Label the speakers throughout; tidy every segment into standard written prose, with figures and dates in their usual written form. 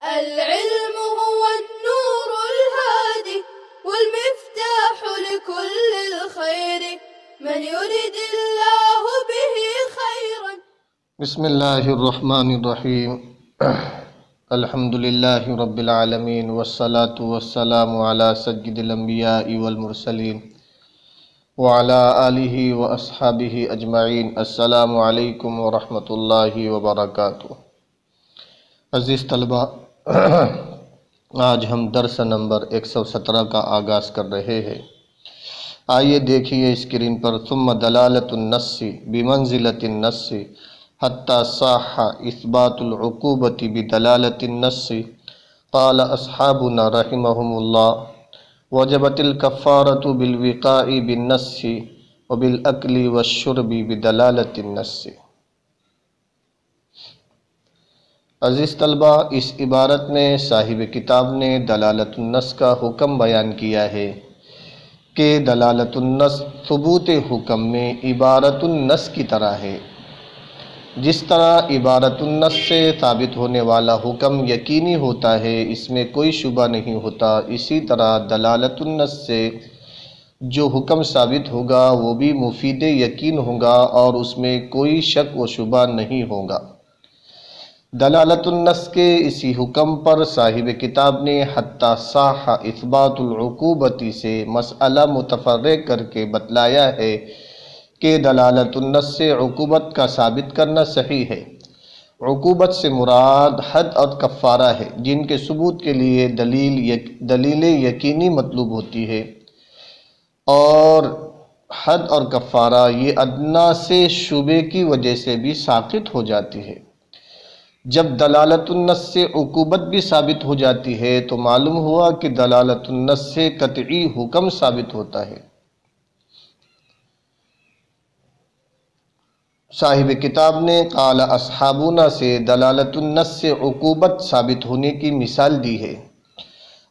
Speaker 1: العلم هو النور الهادي والمفتاح لكل الخير من يرد الله به خيرا.
Speaker 2: بسم اللہ الرحمن الرحیم الحمد للہ رب العالمین والصلاة والسلام علی سید الانبیاء والمرسلین وعلی آلہ واصحابہ اجمعین. السلام علیکم ورحمۃ اللہ وبرکاتہ. عزیز طلبہ، آج ہم درس نمبر 117 کا آغاز کر رہے ہیں. آئیے دیکھیے اسکرین پر. ثم دلالت النص بمنزلۃ النص حتی صح اثبات العقوبۃ بدلالۃ النص. قال اصحابنا رحمهم اللہ: وجبت الکفارۃ بالوقاء بالنص وبالاکل والشرب بدلالۃ النص. عزیز طلبہ، اس عبارت میں صاحب کتاب نے دلالت النص کا حکم بیان کیا ہے کہ دلالت النص ثبوت حکم میں عبارت النص کی طرح ہے. جس طرح عبارت النص سے ثابت ہونے والا حکم یقینی ہوتا ہے، اس میں کوئی شبہ نہیں ہوتا، اسی طرح دلالت النص سے جو حکم ثابت ہوگا وہ بھی مفید یقین ہوگا اور اس میں کوئی شک و شبہ نہیں ہوگا. دلالت النص کے اسی حکم پر صاحب کتاب نے حتی صح اثبات العقوبۃ سے مسئلہ متفرع کر کے بتلایا ہے کہ دلالت النص سے عقوبت کا ثابت کرنا صحیح ہے. عقوبت سے مراد حد اور کفارہ ہے، جن کے ثبوت کے لیے دلیل یقینی مطلوب ہوتی ہے، اور حد اور کفارہ یہ ادنا سے شبے کی وجہ سے بھی ساقط ہو جاتی ہے. جب دلالت النص سے عقوبت بھی ثابت ہو جاتی ہے تو معلوم ہوا کہ دلالت النص سے قطعی حکم ثابت ہوتا ہے. صاحب کتاب نے قال اصحابنا سے دلالت النص سے عقوبت ثابت ہونے کی مثال دی ہے،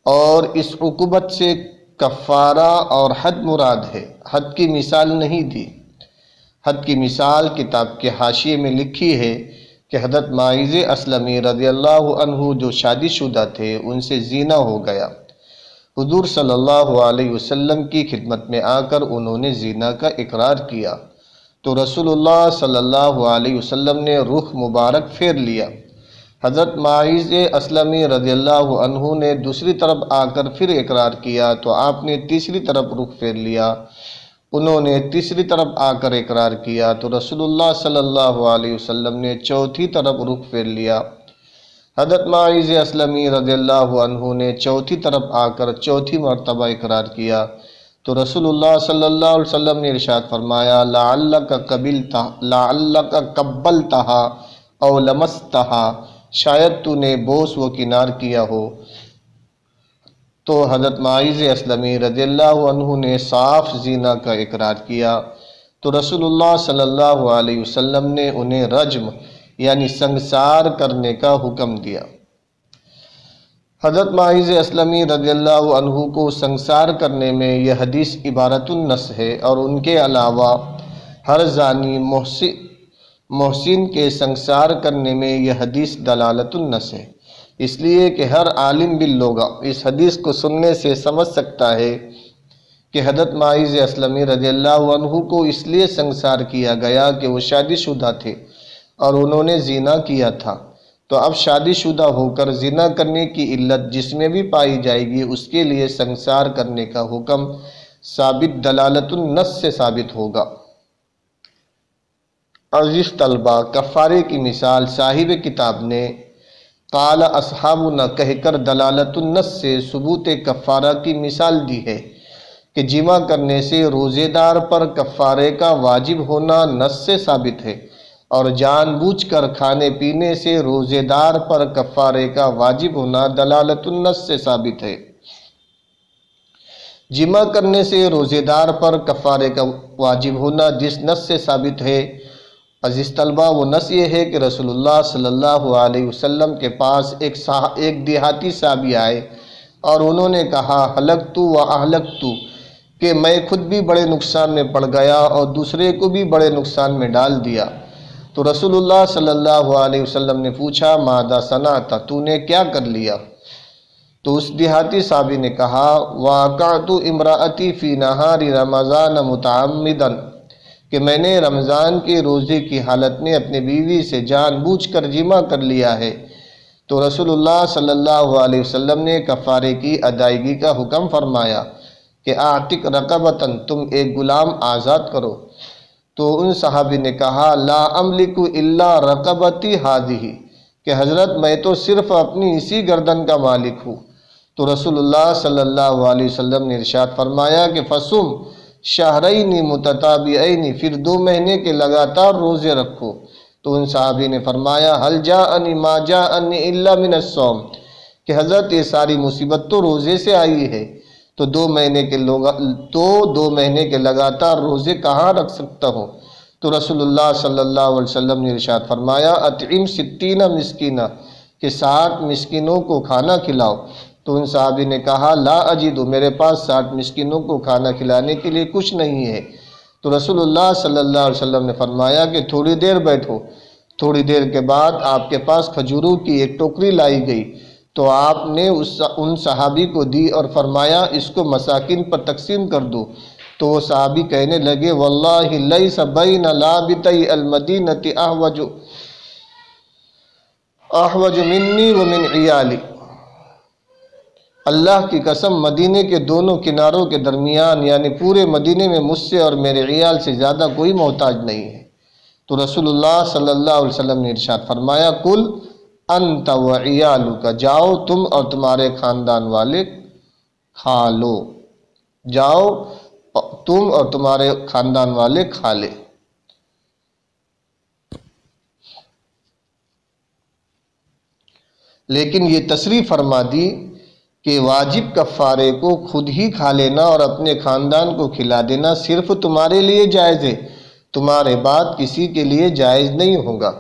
Speaker 2: اور اس عقوبت سے کفارہ اور حد مراد ہے. حد کی مثال نہیں دی. حد کی مثال کتاب کے حاشیے میں لکھی ہے کہ حضرت معاذ اسلمی رضی اللہ عنہ جو شادی شدہ تھے، ان سے زنا ہو گیا. حضور صلی اللہ علیہ وسلم کی خدمت میں آ کر انہوں نے زنا کا اقرار کیا تو رسول اللہ صلی اللہ علیہ وسلم نے رخ مبارک پھیر لیا. حضرت معاذ اسلمی رضی اللہ عنہ نے دوسری طرف آ کر پھر اقرار کیا تو آپ نے تیسری طرف رخ پھیر لیا. انہوں نے تیسری طرف آ کر اقرار کیا تو رسول اللہ صلی اللہ علیہ وسلم نے چوتھی طرف رخ پھیر لیا. حضرت معاذ اسلمی رضی اللہ عنہ نے چوتھی طرف آ کر چوتھی مرتبہ اقرار کیا تو رسول اللہ صلی اللہ علیہ وسلم نے ارشاد فرمایا: لعلک قبلتہا او لمستہا، شاید تو نے بوس و کنار کیا ہو. تو حضرت معاذ اسلمی رضی اللہ عنہ نے صاف زنا کا اقرار کیا تو رسول اللہ صلی اللہ علیہ وسلم نے انہیں رجم یعنی سنگسار کرنے کا حکم دیا. حضرت معاذ اسلمی رضی اللہ عنہ کو سنگسار کرنے میں یہ حدیث عبارت النص ہے، اور ان کے علاوہ ہر زانی محسن کے سنگسار کرنے میں یہ حدیث دلالت النص ہے. اس لیے کہ ہر عالم باللغہ اس حدیث کو سننے سے سمجھ سکتا ہے کہ حضرت معاذ اسلمی رضی اللہ عنہ کو اس لیے سنگسار کیا گیا کہ وہ شادی شدہ تھے اور انہوں نے زنا کیا تھا. تو اب شادی شدہ ہو کر زنا کرنے کی علت جس میں بھی پائی جائے گی، اس کے لیے سنگسار کرنے کا حکم ثابت دلالت النص سے ثابت ہوگا. عزیز طلبہ، کفارے کی مثال صاحب کتاب نے قال اصحابنا کہہ کر دلالت النص سے ثبوت کفارہ کی مثال دی ہے کہ جمع کرنے سے روزے دار پر کفارے کا واجب ہونا نص سے ثابت ہے، اور جان بوجھ کر کھانے پینے سے روزے دار پر کفارے کا واجب ہونا دلالت النص سے ثابت ہے. جمع کرنے سے روزے دار پر کفارے کا واجب ہونا جس نص سے ثابت ہے، عزیز طلبہ، وہ نص یہ ہے کہ رسول اللہ صلی اللہ علیہ وسلم کے پاس ایک دیہاتی صحابی آئے اور انہوں نے کہا: ہلکت و اہلکت، کہ میں خود بھی بڑے نقصان میں پڑ گیا اور دوسرے کو بھی بڑے نقصان میں ڈال دیا. تو تو رسول اللہ صلی اللہ علیہ وسلم نے پوچھا ماذا صنعت، تو نے کیا کر لیا؟ تو اس دیہاتی صحابی نے کہا واقعت امراتی فی نہار رمضان متعمدا، کہ میں نے رمضان کے روزے کی حالت میں اپنی بیوی سے جان بوجھ کر جمع کر لیا ہے۔ تو رسول اللہ صلی اللہ علیہ وسلم نے کفارے کی ادائیگی کا حکم فرمایا کہ اعتق رقبتن، تم ایک غلام آزاد کرو۔ تو ان صحابی نے کہا لا املک الا رقبتی ہذہ، کہ حضرت میں تو صرف اپنی اسی گردن کا مالک ہوں۔ تو رسول اللہ صلی اللہ علیہ وسلم نے ارشاد فرمایا کہ فصم شہرین متتابعین، پھر 2 مہینے کے لگاتار روزے رکھو۔ تو ان صحابی نے فرمایا حل جاءنی ما جاءنی الا من الصوم، کہ حضرت یہ ساری مصیبت تو روزے سے آئی ہے، تو 2 مہینے کے لگاتار روزے کہاں رکھ سکتا ہوں؟ تو رسول اللہ صلی اللہ علیہ وسلم نے ارشاد فرمایا اطعم 60 مسکینہ، کہ 60 مسکینوں کو کھانا کھلاؤ۔ تو ان صحابی نے کہا لا اجد، میرے پاس 60 مسکینوں کو کھانا کھلانے کے لیے کچھ نہیں ہے۔ تو رسول اللہ صلی اللہ علیہ وسلم نے فرمایا کہ تھوڑی دیر بیٹھو۔ تھوڑی دیر کے بعد آپ کے پاس کھجوروں کی ایک ٹوکری لائی گئی، تو آپ نے ان صحابی کو دی اور فرمایا اس کو مساکین پر تقسیم کر دو۔ تو وہ صحابی کہنے لگے واللہ لیس بین لابتی المدینۃ احوج منی ومن عیالی، اللہ کی قسم مدینے کے دونوں کناروں کے درمیان یعنی پورے مدینے میں مجھ سے اور میرے عیال سے زیادہ کوئی محتاج نہیں ہے۔ تو رسول اللہ صلی اللہ علیہ وسلم نے ارشاد فرمایا کل انت وعیالک، جاؤ تم اور تمہارے خاندان والے کھا لو، جاؤ تم اور تمہارے خاندان والے کھا لے۔ لیکن یہ تصریح فرما دی کہ واجب کفارے کو خود ہی کھا لینا اور اپنے خاندان کو کھلا دینا صرف تمہارے لیے جائز ہے، تمہارے بعد کسی کے لیے جائز نہیں ہوگا۔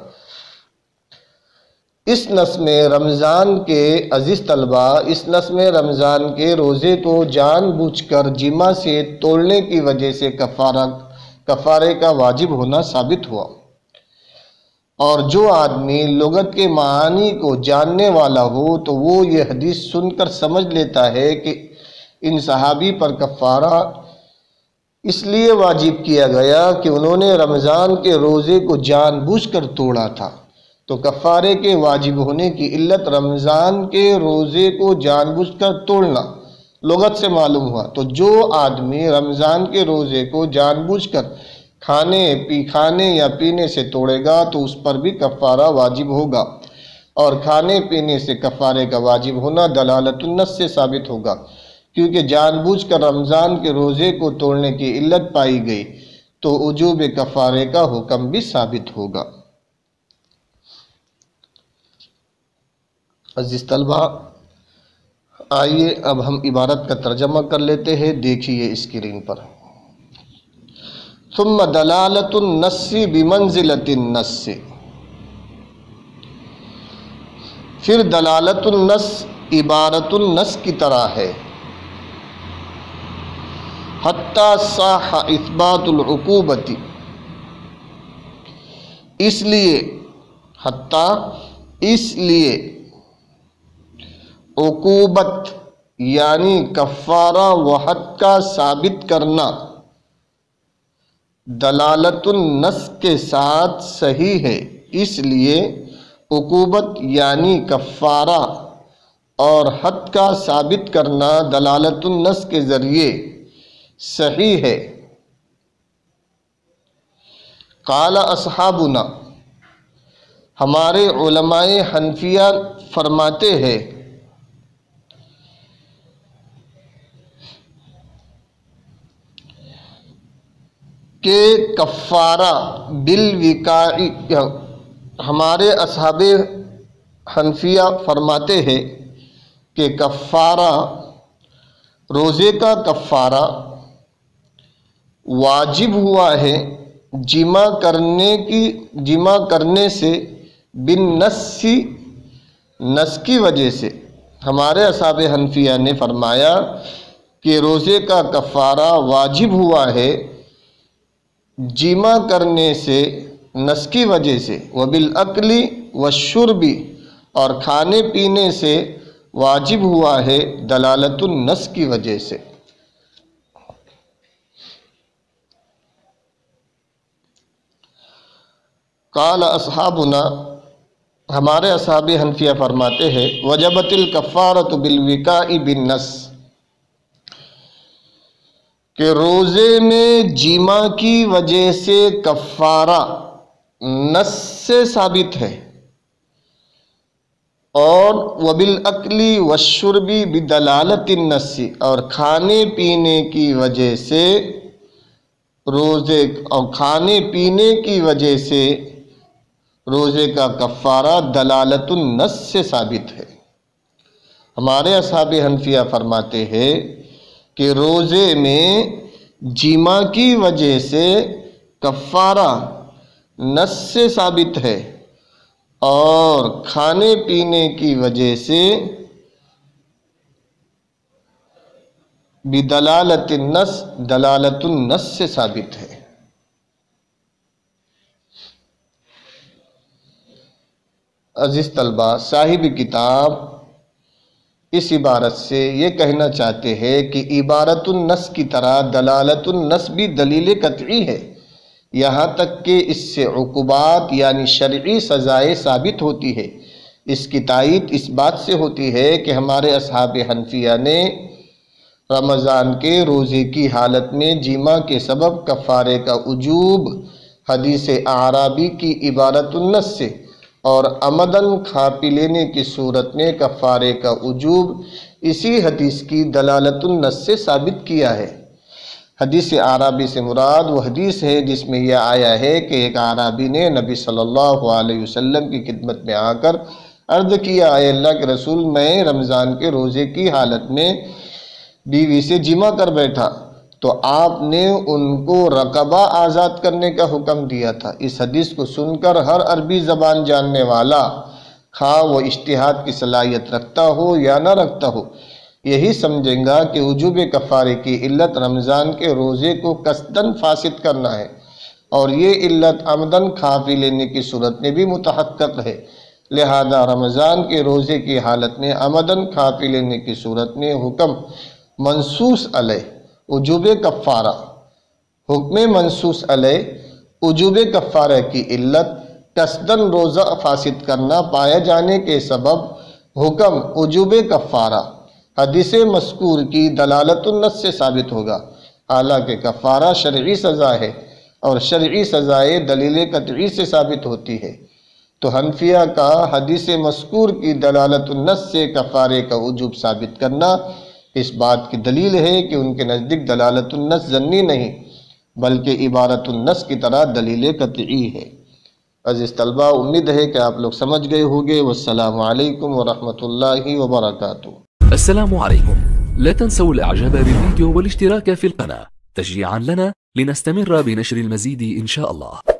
Speaker 2: اس نص میں رمضان کے عزیز طلبہ، اس نص میں رمضان کے روزے کو جان بوجھ کر جمع سے توڑنے کی وجہ سے کفارے کا واجب ہونا ثابت ہوا۔ اور جو آدمی لغت کے معانی کو جاننے والا ہو تو وہ یہ حدیث سن کر سمجھ لیتا ہے کہ ان صحابی پر کفارہ اس لیے واجب کیا گیا کہ انہوں نے رمضان کے روزے کو جان بوجھ کر توڑا تھا، تو کفارے کے واجب ہونے کی علت رمضان کے روزے کو جان بوجھ کر توڑنا لغت سے معلوم ہوا۔ تو جو آدمی رمضان کے روزے کو جان بوجھ کر کھانے یا پینے سے توڑے گا تو اس پر بھی کفارہ واجب ہوگا، اور کھانے پینے سے کفارے کا واجب ہونا دلالت النص سے ثابت ہوگا، کیونکہ جان بوجھ کر رمضان کے روزے کو توڑنے کی علت پائی گئی تو وجوب کفارے کا حکم بھی ثابت ہوگا۔ عزیز طلبہ، آئیے اب ہم عبارت کا ترجمہ کر لیتے ہیں، دیکھیے اسکرین پر۔ ثم دلالت النص بمنزلۃ النص، پھر دلالت النص عبارت النص کی طرح ہے۔ حتی صح اثبات العقوبۃ، اس لیے عقوبت یعنی کفارہ و حد کا ثابت کرنا دلالت النص کے ساتھ صحیح ہے، اس لیے عقوبت یعنی کفارہ اور حد کا ثابت کرنا دلالت النص کے ذریعے صحیح ہے۔ قال اصحابنا، ہمارے علماء حنفیہ فرماتے ہیں کہ کفارہ بالوقاع، ہمارے اصحاب حنفیہ فرماتے ہیں کہ کفارہ، روزے کا کفارہ واجب ہوا ہے جمع کرنے سے بالنص، نص کی وجہ سے۔ ہمارے اصحاب حنفیہ نے فرمایا کہ روزے کا کفارہ واجب ہوا ہے جمع کرنے سے نس کی وجہ سے، وبالاکل والشرب اور کھانے پینے سے واجب ہوا ہے دلالت النس کی وجہ سے۔ قال اصحابنا، ہمارے اصحاب حنفیہ فرماتے ہیں وجبت الکفارۃ بالوقاء بالنس، کہ روزے میں جماع کی وجہ سے کفارہ نس سے ثابت ہے، اور وبالاکل والشرب بدلالت النس، اور کھانے پینے کی وجہ سے روزے اور کھانے پینے کی وجہ سے روزے کا کفارہ دلالت النس سے ثابت ہے۔ ہمارے اصحاب حنفیہ فرماتے ہیں کہ روزے میں جماع کی وجہ سے کفارہ نس سے ثابت ہے، اور کھانے پینے کی وجہ سے بدلالت النس، دلالت النس سے ثابت ہے۔ عزیز طلبہ، صاحب کتاب اس عبارت سے یہ کہنا چاہتے ہیں کہ عبارت النس کی طرح دلالت النس بھی دلیل قطعی ہے، یہاں تک کہ اس سے عقوبات یعنی شرعی سزائیں ثابت ہوتی ہے۔ اس کی تائید اس بات سے ہوتی ہے کہ ہمارے اصحاب حنفیہ نے رمضان کے روزے کی حالت میں جماع کے سبب کفارے کا وجوب حدیث اعرابی کی عبارت النس سے، اور عمدن کھا پی لینے کی صورت میں کفارے کا وجوب اسی حدیث کی دلالت النس سے ثابت کیا ہے۔ حدیث اعرابی سے مراد وہ حدیث ہے جس میں یہ آیا ہے کہ ایک اعرابی نے نبی صلی اللہ علیہ وسلم کی خدمت میں آ کر عرض کیا، اے اللہ کے رسول، میں رمضان کے روزے کی حالت میں بیوی سے جماع کر بیٹھا تو آپ نے ان کو رقبہ آزاد کرنے کا حکم دیا تھا۔ اس حدیث کو سن کر ہر عربی زبان جاننے والا، خواہ وہ اجتہاد کی صلاحیت رکھتا ہو یا نہ رکھتا ہو، یہی سمجھیں گا کہ وجوب کفارے کی علت رمضان کے روزے کو قصداً فاسد کرنا ہے، اور یہ علت عمدن کھا پی لینے کی صورت میں بھی متحقق ہے۔ لہذا رمضان کے روزے کی حالت میں عمدن کھا پی لینے کی صورت میں حکم منصوص علیہ وجوب کفارہ، حکم منصوص علیہ وجوب کفارہ کی علت قصداً روزہ فاسد کرنا پائے جانے کے سبب حکم وجوب کفارہ حدیث مذکور کی دلالت النس سے ثابت ہوگا، حالانکہ کفارہ شرعی سزا ہے اور شرعی سزائیں دلیل قطعی سے ثابت ہوتی ہے۔ تو حنفیہ کا حدیث مذکور کی دلالت النس سے کفارے کا وجوب ثابت کرنا اس بات کی دلیل ہے کہ ان کے نزدیک دلالت النس ظنی نہیں بلکہ عبارت النس کی طرح دلیل قطعی ہے۔ عزیز طلبہ، امید ہے کہ آپ لوگ سمجھ گئے ہوں گے۔ والسلام علیکم ورحمۃ اللہ وبرکاتہ۔
Speaker 3: السلام عليكم، لا تنسوا الاعجاب بالفيديو والاشتراك في القناة تشجيعا لنا لنستمر بنشر المزيد إن شاء الله.